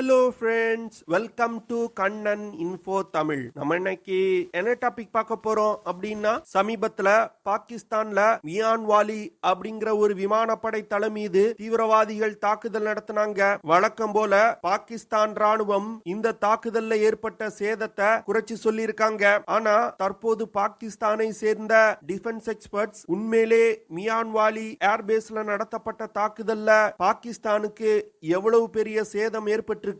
Hello friends, welcome to Kannan info Tamil. நம்ம இன்னைக்கு என்ன டாபிக் பார்க்க போறோம் அப்படின்னா, சமீபத்துல பாகிஸ்தான்ல மியான்வாலி அப்படிங்கிற ஒரு விமானப்படை தளம் மீது தீவிரவாதிகள் தாக்குதல் நடத்தினாங்க. வழக்கம் போல பாகிஸ்தான் ராணுவம் இந்த தாக்குதல்ல ஏற்பட்ட சேதத்தை குறைச்சு சொல்லி இருக்காங்க. ஆனா தற்போது பாகிஸ்தானை சேர்ந்த டிஃபென்ஸ் எக்ஸ்பர்ட்ஸ் உண்மையிலே மியான்வாலி ஏர்பேஸ்ல நடத்தப்பட்ட தாக்குதல்ல பாகிஸ்தானுக்கு எவ்வளவு பெரிய சேதம் ஏற்பட்டிருக்கு,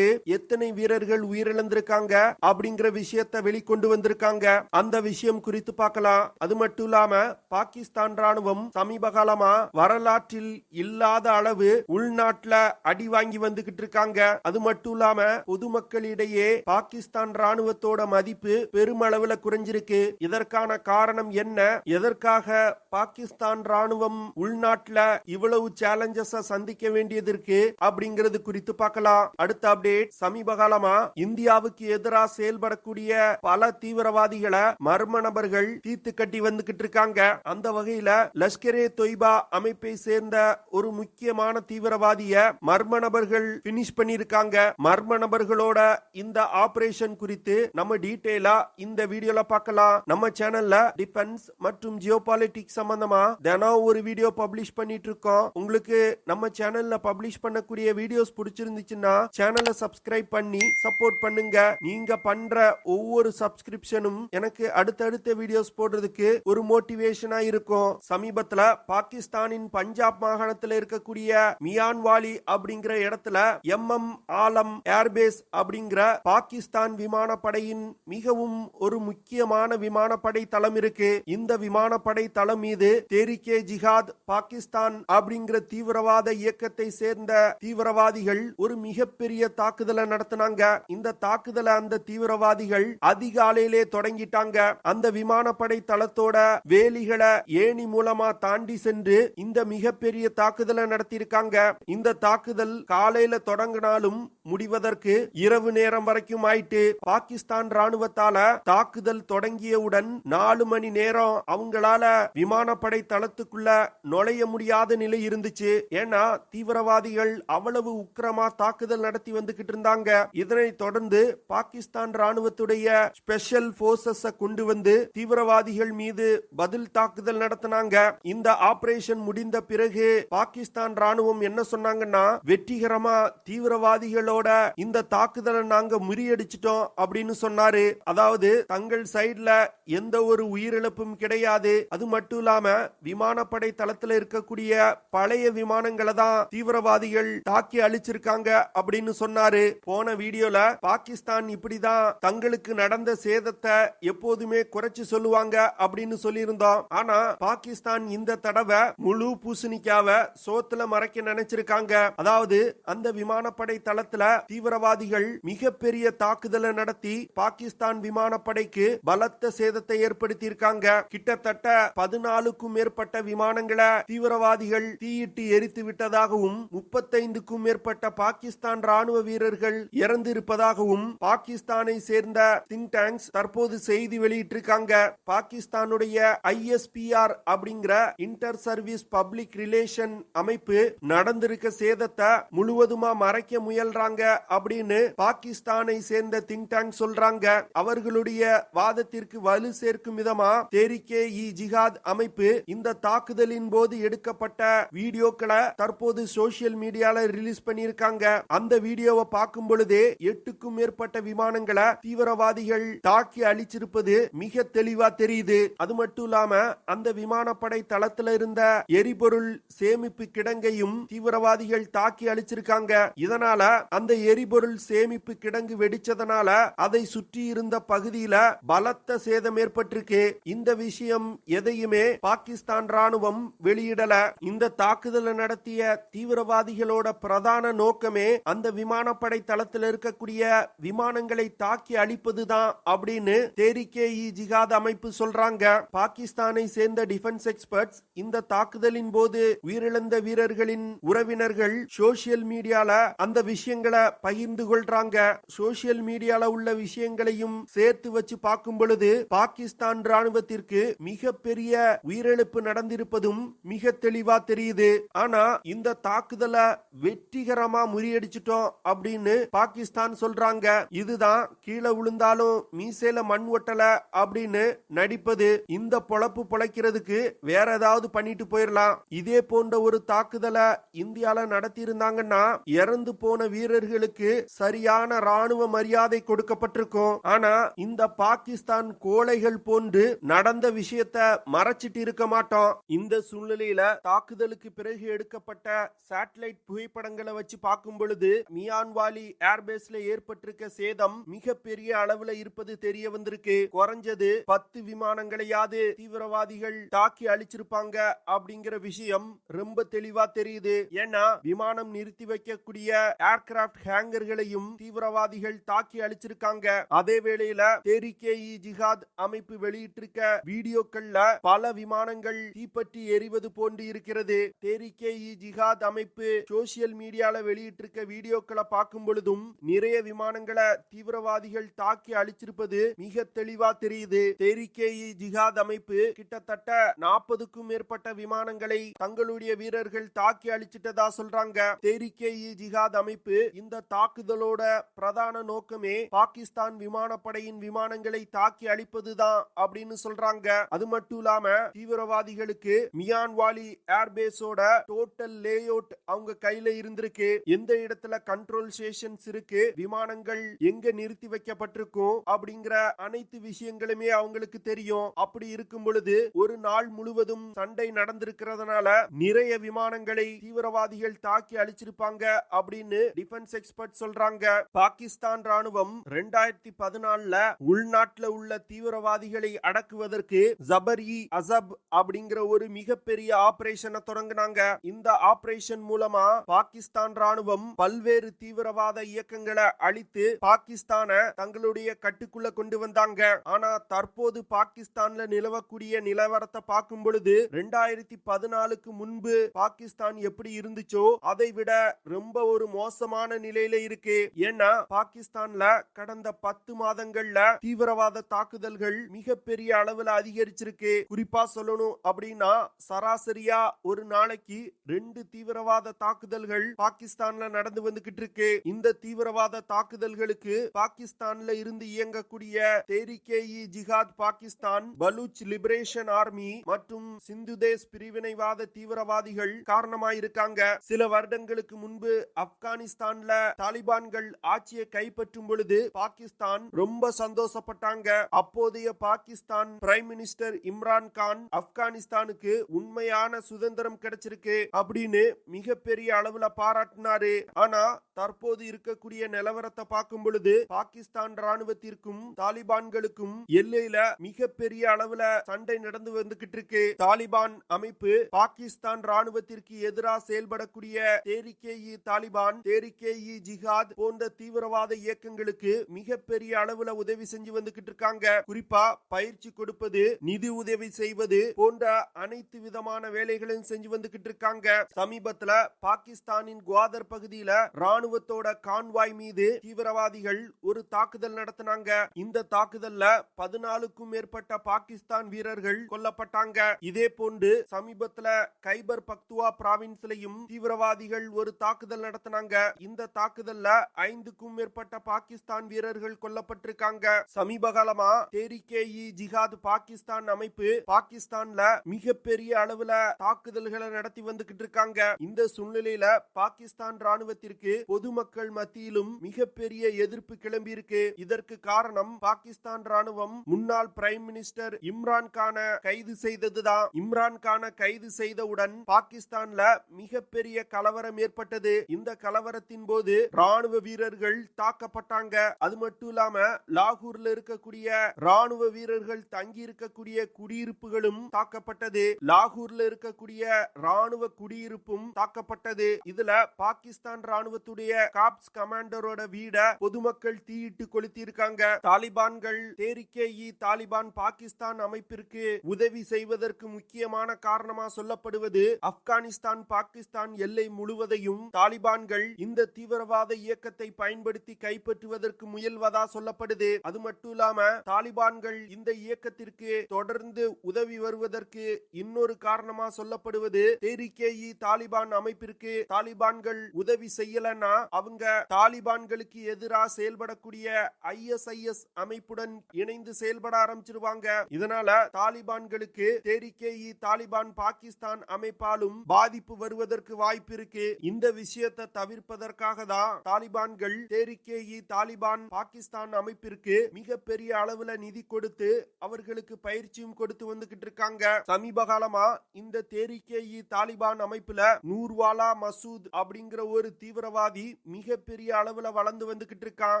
எத்தனை வீரர்கள் உயிரிழந்திருக்காங்க அப்படிங்கிற விஷயத்தை வெளிக்கொண்டு வந்திருக்காங்க. அந்த விஷயம் குறித்து பார்க்கலாம். அது மட்டும் இல்லாம பாகிஸ்தான் ராணுவம் சமீப காலமா வரலாற்றில் இல்லாத அளவு உள்நாட்டுல அடி வாங்கி வந்துகிட்டு இருக்காங்க. அது மட்டும் இல்லாம பொதுமக்களிடையே பாகிஸ்தான் ராணுவத்தோட மதிப்பு பெருமளவுல குறைஞ்சிருக்கு. இதற்கான காரணம் என்ன, எதற்காக பாகிஸ்தான் ராணுவம் உள்நாட்டுல இவ்வளவு சேலஞ்சஸ் சந்திக்க வேண்டியது இருக்கு அப்படிங்கிறது குறித்து பார்க்கலாம். அடுத்த அப்டேட், சமீப காலமா இந்தியாவுக்கு எதிராக செயல்படக்கூடிய பல தீவிரவாதிகளை மர்ம நபர்கள் தீர்த்து கட்டி வந்துகிட்டு இருக்காங்க. அந்த வகையில லஷ்கரே தொய்பா அமைப்பை சேர்ந்த ஒரு முக்கியமான தீவிரவாதிய மர்ம நபர்கள் பினிஷ் பண்ணிருக்காங்க. மர்ம நபர்களோட இந்த ஆபரேஷன் குறித்து நம்ம டீடைலா இந்த வீடியோல பார்க்கலாம். நம்ம சேனல்ல டிஃபென்ஸ் மற்றும் ஜியோபாலிட்டிக்ஸ் சம்பந்தமா தினம் ஒரு வீடியோ பப்ளிஷ் பண்ணிட்டு இருக்கோம். உங்களுக்கு நம்ம சேனல்ல பப்ளிஷ் பண்ணக்கூடிய வீடியோஸ் பிடிச்சிருந்துச்சுன்னா சேனலை சப்ஸ்கிரைப் பண்ணி சப்போர்ட் பண்ணுங்க. நீங்க பண்ற ஒவ்வொரு சப்ஸ்கிரிப்ஷனும் எனக்கு அடுத்தடுத்த வீடியோஸ் போடுறதுக்கு ஒரு மோட்டிவேஷனா இருக்கும். சமீபத்துல பாகிஸ்தானின் பஞ்சாப் மாகாணத்தில் இருக்கக்கூடிய மியான்வாலி அப்படிங்கிற இடத்துல எம்எம் ஆலம் ஏர்பேஸ் அப்படிங்கிற பாகிஸ்தான் விமானப்படையின் மிகவும் ஒரு முக்கியமான விமானப்படை தளம் இருக்கு. இந்த விமானப்படை தளம் மீது தெரிகே ஜிஹாத் பாகிஸ்தான் அப்படிங்கிற தீவிரவாத இயக்கத்தை சேர்ந்த தீவிரவாதிகள் ஒரு மிகப்பெரிய தாக்குதலை நடத்தினாங்க. இந்த தாக்குதலை அந்த தீவிரவாதிகள் அதிகாலையிலே தொடங்கிட்டாங்க. அந்த விமானப்படை தளத்தோட வேலிகளை ஏணி மூலமா தாண்டி சென்று இந்த மிகப்பெரிய தாக்குதலை நடத்தியிருக்காங்க. இந்த தாக்குதல் காலையில தொடங்கினாலும் முடிவதற்கு இரவு நேரம் வரைக்கும் ஆயிட்டு. பாகிஸ்தான் ராணுவத்தால தாக்குதல் தொடங்கியவுடன் 4 மணி நேரம் அவங்களால விமானப்படை தளத்துக்குள்ள நுழைய முடியாத நிலை இருந்துச்சு. ஏன்னா தீவிரவாதிகள் அவ்வளவு உக்கிரமா தாக்குதல் நடத்தி வந்துகிட்டு இருந்தாங்க. இதனை தொடர்ந்து பாகிஸ்தான் ராணுவத்துடைய ஸ்பெஷல் போர்சஸ் கொண்டு வந்து தீவிரவாதிகள் மீது பதில் தாக்குதல் நடத்தினாங்க. இந்த ஆபரேஷன் முடிந்த பிறகு பாகிஸ்தான் ராணுவம் என்ன சொன்னாங்கன்னா, வெற்றிகரமா தீவிரவாதிகளோட இந்த தாக்குதலை நாங்க முறியடிச்சிட்டோம் அப்படின்னு சொன்னாரு. அதாவது தங்கள் சைடுல எந்த ஒரு உயிரிழப்பும் கிடையாது. அது மட்டும் இல்லாம விமானப்படை தளத்துல இருக்கக்கூடிய பழைய விமானங்களை தான் தீவிரவாதிகள் தாக்கி அழிச்சிருக்காங்க அப்படின்னு சொன்னாரு. போன வீடியோல பாகிஸ்தான் இப்படிதான் தங்களுக்கு நடந்த சேதத்தை எப்போதுமே குறைச்சு சொல்லுவாங்க அப்படின்னு சொல்லியிருந்தோம். ஆனா பாகிஸ்தான் இந்த தடவை முழு பூசணிக்காவ சோத்துல மறைக்க நினைச்சிருக்காங்க. அதாவது அந்த விமானப்படை தளத்துல தீவிரவாதிகள் மிகப்பெரிய தாக்குதலை நடத்தி பாகிஸ்தான் விமானப்படைக்கு பலத்த சேதத்தை ஏற்படுத்தி இருக்காங்க. கிட்டத்தட்ட 14க்கும் மேற்பட்ட விமானங்களை தீவிரவாதிகள் தீயிட்டு எரித்து விட்டதாகவும் 35க்கும் மேற்பட்ட பாகிஸ்தான் ராணுவ வீரர்கள் இறந்திருப்பதாகவும் பாகிஸ்தானை சேர்ந்த திங்க் டேங்க்ஸ் தற்போது செய்தி வெளியிட்டிருக்காங்க. பாகிஸ்தானுடைய ISPR அப்படிங்கிற இன்டர் சர்வீஸ் பப்ளிக் ரிலேஷன் அமைப்பு நடந்திருக்க சேதத்தை முழுவதுமா மறைக்க முயல்றாங்க அப்படின்னு பாகிஸ்தானை சேர்ந்த திங்க் டேங்க் சொல்றாங்க. அவர்களுடைய வாதத்திற்கு வலு சேர்க்கும் விதமா தெரிகே ஜிஹாத் அமைப்பு இந்த தாக்குதலின் போது எடுக்கப்பட்ட வீடியோக்களை தற்போது சோசியல் மீடியால ரிலீஸ் பண்ணியிருக்காங்க. அந்த வீடியோவை பார்க்கும் பொழுதே 8க்கும் மேற்பட்ட விமானங்களை தீவிரவாதிகள் தாக்கி அழிச்சிருப்பது மிக தெளிவா தெரியுது. அது மட்டும் இல்லாம அந்த விமானப்படை தளத்துல இருந்த எரிபொருள் சேமிப்பு கிடங்கையும் தீவிரவாதிகள் தாக்கி அழிச்சிருக்காங்க. இதனால அந்த எரிபொருள் சேமிப்பு கிடங்கு வெடிச்சதனால அதை சுற்றி இருந்த பகுதியில பலத்த சேதம் ஏற்பட்டிருக்கு. இந்த விஷயம் எதையுமே பாகிஸ்தான் ராணுவம் வெளியிடல. இந்த தாக்குதலை நடத்திய தீவிரவாதிகளோட பிரதான நோக்கமே அந்த விமானப்படை தளத்தில் இருக்கக்கூடிய விமானங்களை தாக்கி அழிப்பதுதான் அப்படின்னு தெரிகே ஜிஹாத் அமைப்பு சொல்றாங்க. பாகிஸ்தானை சேர்ந்த டிஃபென்ஸ் எக்ஸ்பர்ட்ஸ் இந்த தாக்குதலின் போது உயிரிழந்த வீரர்களின் உறவினர்கள் சோசியல் மீடியால அந்த விஷயங்களை பகிர்ந்து கொள்றாங்க. சோசியல் மீடியால உள்ள விஷயங்களையும் சேர்த்து வச்சு பார்க்கும் பொழுது பாகிஸ்தான் ராணுவத்திற்கு மிகப்பெரிய உயிரிழப்பு நடந்திருப்பதும் மிக தெளிவா தெரியுது. ஆனா இந்த தாக்குதலை வெற்றிகரமா முறியடிச்சிட்டோம் அப்படின்னு அப்படின்னு பாகிஸ்தான் சொல்றாங்க. இதுதான் கீழே விழுந்தாலும் மீசையில மண் ஒட்டல அப்படின்னு நடிப்பது. இந்த பொழப்பு பொழைக்கிறதுக்கு வேற ஏதாவது பண்ணிட்டு போயிடலாம். இதே போன்ற ஒரு தாக்குதலை இந்தியால நடத்தி இருந்தாங்கன்னா இறந்து போன வீரர்களுக்கு சரியான ராணுவ மரியாதை கொடுக்கப்பட்டிருக்கும். ஆனா இந்த பாகிஸ்தான் கோழைகள் போன்று நடந்த விஷயத்தை மறைச்சிட்டு இருக்க மாட்டோம். இந்த சூழ்நிலையில தாக்குதலுக்கு பிறகு எடுக்கப்பட்ட சேட்டலைட் புகைப்படங்களை வச்சு பார்க்கும் பொழுது மியான்வாலி ஏர்பேஸ்ல ஏற்பட்டிருக்க சேதம் மிக பெரிய அளவுல இருப்பது தெரிய வந்திருக்கு. குறைஞ்சது 10 விமானங்களையாவது தீவிரவாதிகள் தாக்கி அழிச்சிருப்பாங்க அப்படிங்கிற விஷயம் ரொம்ப தெளிவா தெரியுது. ஏன்னா விமானம் நிறுத்தி வைக்கக்கூடிய ஏர்கிராப்ட் ஹேங்கர்களையும் தீவிரவாதிகள் தாக்கி அழிச்சிருக்காங்க. அதே வேளையில தெரிகே-இ ஜிஹாத் அமைப்பு வெளியிட்டிருக்க வீடியோக்கள்ல பல விமானங்கள் தீப்பற்றி எரிவது போன்று இருக்கிறது. தெரிகே-இ ஜிஹாத் அமைப்பு சோசியல் மீடியால வெளியிட்டிருக்க வீடியோக்களை பார்க்கும் பொழுதும் நிறைய விமானங்களை தீவிரவாதிகள் தாக்கி அழிச்சிருப்பது மிக தெளிவா தெரியுது. தெரிகே-இ ஜிஹாத் அமைப்பு கிட்டத்தட்ட 40க்கும் மேற்பட்ட விமானங்களை தங்களுடைய வீரர்கள் தாக்கி அழிச்சிட்டதா சொல்றாங்க. தெரிகே-இ ஜிஹாத் அமைப்பு இந்த தாக்குதலோட பிரதான நோக்கமே பாகிஸ்தான் விமானப்படையின் விமானங்களை தாக்கி அழிப்பதுதான் அப்படின்னு சொல்றாங்க. அது மட்டும் இல்லாம தீவிரவாதிகளுக்கு மியான்வாலி ஏர்பேஸோட டோட்டல் லேஅவுட் அவங்க கையில இருந்திருக்கு. எந்த இடத்துல கண்ட்ரோல் ஸ்டேஷன்ஸ் இருக்கு, விமானங்கள் எங்க நிறுத்தி வைக்கப்பட்டிருக்கும் அப்படிங்கிற அனைத்து விஷயங்களுமே அவங்களுக்கு தெரியும். அப்படி இருக்கும் பொழுது ஒரு நாள் முழுவதும் சண்டை நடந்திருக்கிறதுனால நிறைய விமானங்களை தீவிரவாதிகள் தாக்கி அழிச்சிருப்பாங்க அப்படின்னு டிஃபென்ஸ் எக்ஸ்பர்ட் சொல்றாங்க. பாகிஸ்தான் ராணுவம் 2014ல உள்நாட்டுல உள்ள தீவிரவாதிகளை அடக்குவதற்கு ஜபர்-இ-அசப் அப்படிங்கிற ஒரு மிகப்பெரிய ஆபரேஷனை தொடங்கினாங்க. இந்த ஆபரேஷன் மூலமா பாகிஸ்தான் ராணுவம் பல்வேறு தீவிரவாத இயக்கங்களை அழித்து பாகிஸ்தான தங்களுடைய கட்டுக்குள்ள கொண்டு வந்தாங்க. ஆனா தற்போது பாகிஸ்தான்ல நிலவக்கூடிய நிலவரத்தை பார்க்கும் பொழுது 2014க்கு முன்பு பாகிஸ்தான் எப்படி இருந்துச்சோ அதை விட ரொம்ப ஒரு மோசமான நிலையில இருக்கு. ஏன்னா பாகிஸ்தான்ல கடந்த 10 மாதங்கள்ல தீவிரவாத தாக்குதல்கள் மிகப்பெரிய அளவுல அதிகரிச்சிருக்கு. குறிப்பா சொல்லணும் அப்படின்னா சராசரியா ஒரு நாளைக்கு 2 தீவிரவாத தாக்குதல்கள் பாகிஸ்தான்ல நடந்து வந்துகிட்டு இருக்கு. இந்த தீவிரவாத தாக்குதல்களுக்கு பாகிஸ்தான்ல இருந்து இயங்கக்கூடிய தெரிகே-இ ஜிஹாத் பாகிஸ்தான், பலூச் லிபரேஷன் ஆர்மி மற்றும் சிந்துதேஸ் பிரிவினைவாத தீவிரவாதிகள் காரணமாயிருக்காங்க. சில வருடங்களுக்கு முன்பு ஆப்கானிஸ்தான்ல தாலிபான்கள் ஆட்சியை கைப்பற்றும் பொழுது பாகிஸ்தான் ரொம்ப சந்தோஷப்பட்டாங்க. அப்போதைய பாகிஸ்தான் பிரைம் மினிஸ்டர் இம்ரான் கான் ஆப்கானிஸ்தானுக்கு உண்மையான சுதந்திரம் கிடைச்சிருக்கு அப்படின்னு மிகப்பெரிய அளவுல பாராட்டினாரு. ஆனா தற்போது இருக்கக்கூடிய நிலவரத்தை பார்க்கும் பொழுது பாகிஸ்தான் ராணுவத்திற்கும் தாலிபான்களுக்கும் எல்லையில மிகப்பெரிய அளவுல சண்டை நடந்து வந்துகிட்டு இருக்கு. தாலிபான் அமைப்பு பாகிஸ்தான் ராணுவத்திற்கு எதிராக செயல்படக்கூடிய தெரிகே-இ தாலிபான், தெரிகே-இ ஜிஹாத் போன்ற தீவிரவாத இயக்கங்களுக்கு மிகப்பெரிய அளவுல உதவி செஞ்சு வந்துகிட்டு இருக்காங்க. குறிப்பா பயிற்சி கொடுப்பது, நிதி உதவி செய்வது போன்ற அனைத்து விதமான வேலைகளையும் செஞ்சு வந்துகிட்டு இருக்காங்க. சமீபத்துல பாகிஸ்தானின் குவாதர் பகுதியில ராணுவத்தோட கான்வாய் மீது தீவிரவாதிகள் ஒரு தாக்குதல் நடத்தினாங்க. இந்த தாக்குதல்ல 14க்கும் மேற்பட்ட பாகிஸ்தான் வீரர்கள் கொல்லப்பட்டாங்க. இதே போன்று சமீபத்துல கைபர் பக்துவா பிராவின்ஸ்லயும் தீவிரவாதிகள் ஒரு தாக்குதல் நடத்தினாங்க. இந்த தாக்குதல்ல 5க்கும் மேற்பட்ட பாகிஸ்தான் வீரர்கள் கொல்லப்பட்டிருக்காங்க. சமீப காலமா தெரிகே-இ ஜிஹாத் பாகிஸ்தான் அமைப்பு பாகிஸ்தான்ல மிகப்பெரிய அளவுல தாக்குதல்களை நடத்தி வந்துகிட்டு இருக்காங்க. இந்த சூழ்நிலையில பாகிஸ்தான் ராணுவத்திற்கு பொதுமக்கள் மத்தியிலும் மிகப்பெரிய எதிர்ப்பு கிளம்பி இருக்கு. இதற்கு காரணம் பாகிஸ்தான் ராணுவம் முன்னாள் பிரைம் மினிஸ்டர் இம்ரான் கானை கைது செய்ததுதான். இம்ரான் கானை கைது செய்தவுடன் பாகிஸ்தான்ல மிகப்பெரிய கலவரம் ஏற்பட்டது. இந்த கலவரத்தின் போது ராணுவ வீரர்கள் தாக்கப்பட்டாங்க. அது மட்டும் இல்லாம லாகூர்ல இருக்கக்கூடிய ராணுவ வீரர்கள் தங்கி இருக்கக்கூடிய குடியிருப்புகளும் தாக்கப்பட்டது. லாகூர்ல இருக்கக்கூடிய ராணுவ குடியிருப்பும் தாக்கப்பட்டது. இதுல பாகிஸ்தான் ராணுவத்துடைய காப்ஸ் கமாண்டரோட வீட பொதுமக்கள் தீயிட்டு கொளுத்தி இருக்காங்க. தாலிபான்கள் தெரிகே-இ தாலிபான் பாகிஸ்தான் அமைப்பிற்கு உதவி செய்வதற்கு முக்கியமான காரணமா சொல்லப்படுவது ஆப்கானிஸ்தான் பாகிஸ்தான் எல்லை முழுவதையும் தாலிபான்கள் இந்த தீவிரவாத இயக்கத்தை பயன்படுத்தி கைப்பற்றுவதற்கு முயல்வதா சொல்லப்படுது. அது மட்டும் இல்லாம தாலிபான்கள் இந்த இயக்கத்திற்கு தொடர்ந்து உதவி வருவதற்கு இன்னொரு காரணமா சொல்லப்படுவது தெரிகே-இ தாலிபான் அமைப்பிற்கு தாலிபான்கள் உதவி செய்யலன்னா அவங்க தாலிபான்களுக்கு எதிராக செயல்படக்கூடிய ISIS அமைப்புடன் இணைந்து செயல்பட ஆரம்பிச்சிருவாங்க. இதனால தாலிபான்களுக்கு தெரிக்கை தாலிபான் பாகிஸ்தான் அமைப்பாலும் பாதிப்பு வருவதற்கு வாய்ப்பு இருக்கு. இந்த விஷயத்தை தவிர்ப்பதற்காக தான் தாலிபான்கள் தெரிக்கை தாலிபான் பாகிஸ்தான் அமைப்பிற்கு மிகப்பெரிய அளவுல நிதி கொடுத்து அவர்களுக்கு பயிற்சியும் கொடுத்து வந்துகிட்டு இருக்காங்க. சமீப காலமா இந்த தெரிக்கை தாலிபான் அமைப்புல நூர்வாலா மசூத் அப்படிங்கிற ஒரு தீவிரவாதி மிகப்பெரிய அளவுல வளர்ந்து வந்துகிட்டு இருக்கான்.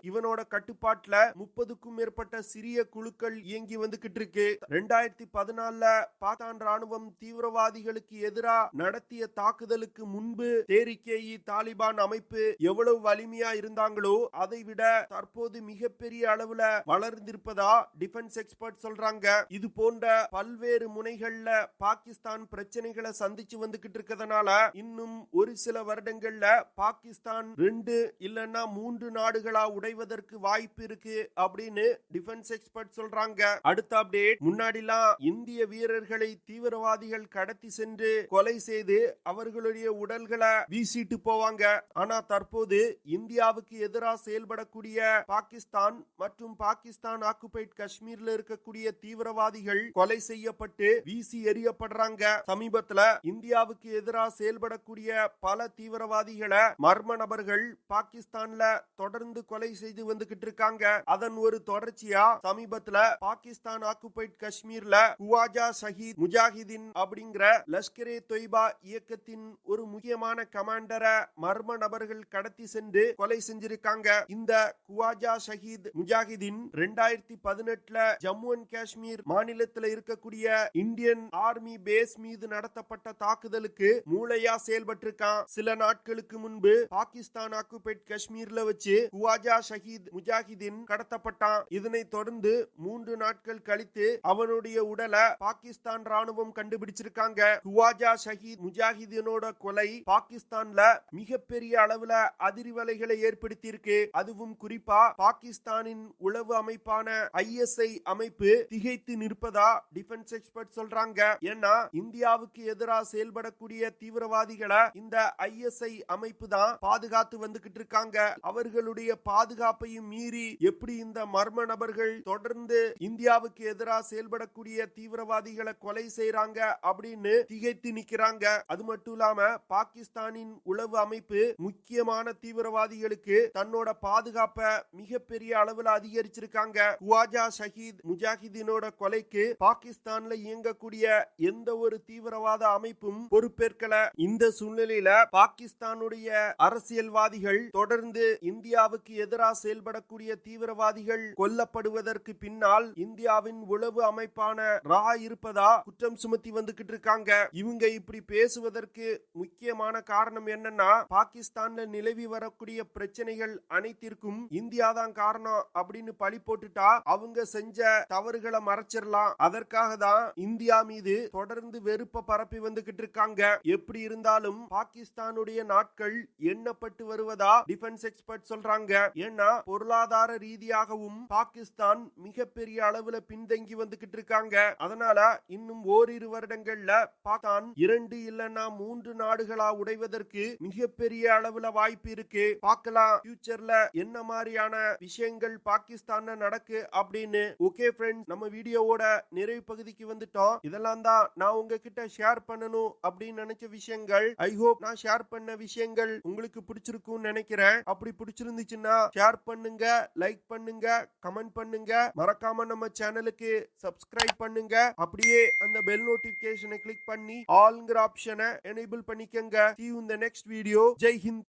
இவனோட கட்டுப்பாட்டுல 30க்கும் மேற்பட்ட சிறிய குழுக்கள் இயங்கி வந்துகிட்டு இருக்கு. 2014 பாகிஸ்தான் ராணுவம் தீவிரவாதிகளுக்கு எதிராக நடத்திய தாக்குதலுக்கு முன்பு தெரிக்கை தாலிபான் அமைப்பு எவ்வளவு வலிமையா இருந்தாங்களோ அதை விட தற்போது மிகப்பெரிய அளவுல வளர்ந்திருப்பதா டிஃபென்ஸ் எக்ஸ்பர்ட் சொல்றாங்க. இது போன்ற பல்வேறு முனைகள்ல பாகிஸ்தான் பிரச்சனைகளை சந்திச்சு வந்துகிட்டு இருக்கிறதுனால இன்னும் ஒரு சில வருடங்கள்ல பாகிஸ்தான் 2 இல்லன்னா 3 நாடுகளா உடைவதற்கு வாய்ப்பு இருக்கு அப்படின்னு டிஃபென்ஸ் எக்ஸ்பர்ட் சொல்றாங்க. அடுத்த அப்டேட், முன்னாடிலாம் இந்திய வீரர்களை தீவிரவாதிகள் கடத்தி சென்று கொலை செய்து அவர்களுடைய உடல்களை வீசிட்டு போவாங்க. ஆனா தற்போது இந்தியாவுக்கு எதிராக செயல்படக்கூடிய பாகிஸ்தான் மற்றும் பாகிஸ்தான் ஆக்குபைட் காஷ்மீர்ல இருக்கக்கூடிய தீவிரவாதிகள் கொலை செய்யப்பட்டு வீசி எறியப்படுறாங்க. சமீபத்துல இந்தியாவுக்கு எதிராக செயல்படக்கூடிய பல தீவிரவாதிகளை மர்ம நபர்கள் பாகிஸ்தான்ல தொடர்ந்து கொலை செய்து வந்துகிட்டு இருக்காங்க. அதன் ஒரு தொடர்ச்சியா சமீபத்துல பாகிஸ்தான் ஆக்குபைட் காஷ்மீர்ல குவாஜா ஷஹீத் முஜாஹிதீன் அப்படிங்கிற லஷ்கரே தொய்பா இயக்கத்தின் ஒரு முக்கியமான கமாண்டரை மர்ம நபர்கள் கடத்தி சென்று கொலை செஞ்சிருக்காங்க. இந்த குவாஜா ஷஹீத் முஜாஹிதீன் 2018 ஜம்மு அண்ட் காஷ்மீர் மாநிலத்தில் இருக்கக்கூடிய இந்தியன் ஆர்மி பேஸ் மீது நடத்தப்பட்ட தாக்குதலுக்கு மூளையா செயல்பட்டிருக்கான். சில நாட்களுக்கு முன்பு பாகிஸ்தான் ஆக்குபைட் காஷ்மீர்ல வச்சு குவாஜா ஷஹீத் முஜாஹிதீன் கடத்தப்பட்டான். இதனை தொடர்ந்து 3 நாட்கள் கழித்து அவனுடைய உடலை பாகிஸ்தான் ராணுவம் கண்டுபிடிச்சிருக்காங்க. குவாஜா ஷஹீத் முஜாஹிதீனோட கொலை பாகிஸ்தான்ல மிகப்பெரிய அளவுல அதிர்வலைகளை ஏற்படுத்தி இருக்கு. அதுவும் குறிப்பா பாகிஸ்தானின் உளவு அமைப்பான ISI அமைப்பு திகைத்து நிற்பதா டிஃபென்ஸ் எக்ஸ்பர்ட் சொல்றாங்க. ஏன்னா இந்தியாவுக்கு எதிராக செயல்படக்கூடிய தீவிரவாதிகளை இந்த ISI அமைப்பு தான் பாதுகாத்து வந்துகிட்டு இருக்காங்க. அவர்களுடைய பாதுகாப்பையும் மீறி எப்படி இந்த மர்ம நபர்கள் தொடர்ந்து இந்தியாவுக்கு எதிராக செயல்படக்கூடிய தீவிரவாதிகளை கொலை செய்யறாங்க அப்படின்னு திகைத்து நிக்கிறாங்க. அது மட்டும் இல்லாம பாகிஸ்தானின் உளவு அமைப்பு முக்கியமான தீவிரவாதிகளுக்கு தன்னோட பாதுகாப்பை மிகப்பெரிய அளவில் அதிகரிச்சிருக்காங்க. குவாஜா ஷஹீத் முஜாஹிதீனோட கொலைக்கு பாகிஸ்தான்ல இயங்கக்கூடிய எந்த ஒரு தீவிரவாத அமைப்பும் பொறுப்பேற்கல. இந்த சூழ்நிலையில பாகிஸ்தானுடைய அரசியல்வாதிகள் தொடர்ந்து இந்தியாவுக்கு எதிராக செயல்படக்கூடிய தீவிரவாதிகள் கொல்லப்படுவதற்கு பின்னால் இந்தியாவின் உளவு அமைப்பான ரா இருப்பதா குற்றம் சுமத்தி வந்துகிட்டு இருக்காங்க. இவங்க இப்படி பேசுவதற்கு முக்கியமான காரணம் என்னன்னா பாகிஸ்தான்ல நிலவி வரக்கூடிய பிரச்சனைகள் அனைத்திற்கும் இந்தியா தான் காரணம் அப்படின்னு பழி போட்டுட்டா அவங்க செஞ்ச தவறுகளை மறைச்சிடலாம். அதற்காக தான் இந்தியா மீது தொடர்ந்து வெறுப்ப பரப்பி வந்துகிட்டு இருக்காங்க. எப்படி இருந்தாலும் பாகிஸ்தானுடைய நாட்கள் எண்ணப்பட்டு வருவதா டிஃபென்ஸ் எக்ஸ்பர்ட் சொல்றாங்க. ஏன்னா பொருளாதார ரீதியாகவும் பாகிஸ்தான் மிகப்பெரிய அளவுல பின்தங்கி வந்துகிட்டு இருக்காங்க. அதனால இன்னும் ஓரிரு வருடங்கள்ல பாகிஸ்தான் 2 இல்லன்னா 3 நாடுகளா உடைவதற்கு மிகப்பெரிய அளவுல வாய்ப்பு இருக்கு. பார்க்கலாம் ஃபியூச்சர்ல என்ன மாதிரியான விஷயங்கள் பாகிஸ்தான் நடக்கு அப்படின்னு. ஓகே ஃப்ரெண்ட்ஸ், நம்ம வீடியோவோட நிறைவு பகுதிக்கு வந்துட்டோம். இதெல்லாம் தான் நான் உங்ககிட்ட ஷேர் பண்ணணும் அப்படின்னு நினைச்ச விஷயங்கள். ஐ ஹோப் நான் ஷேர் பண்ண விஷயங்கள் உங்களுக்கு பிடிச்சிருக்கும்னு நினைக்கிறேன். அப்படி பிடிச்சிருந்துச்சுன்னா ஷேர் பண்ணுங்க, லைக் பண்ணுங்க, கமெண்ட் பண்ணுங்க. மறக்காம நம்ம சேனலுக்கு சப்ஸ்கிரைப் பண்ணுங்க. அப்படியே அந்த பெல் நோட்டிபிகேஷனை கிளிக் பண்ணி ஆல்ங்கிற ஆப்ஷனை எனேபிள் பண்ணிக்கங்க. See you in the next video. Jai Hind.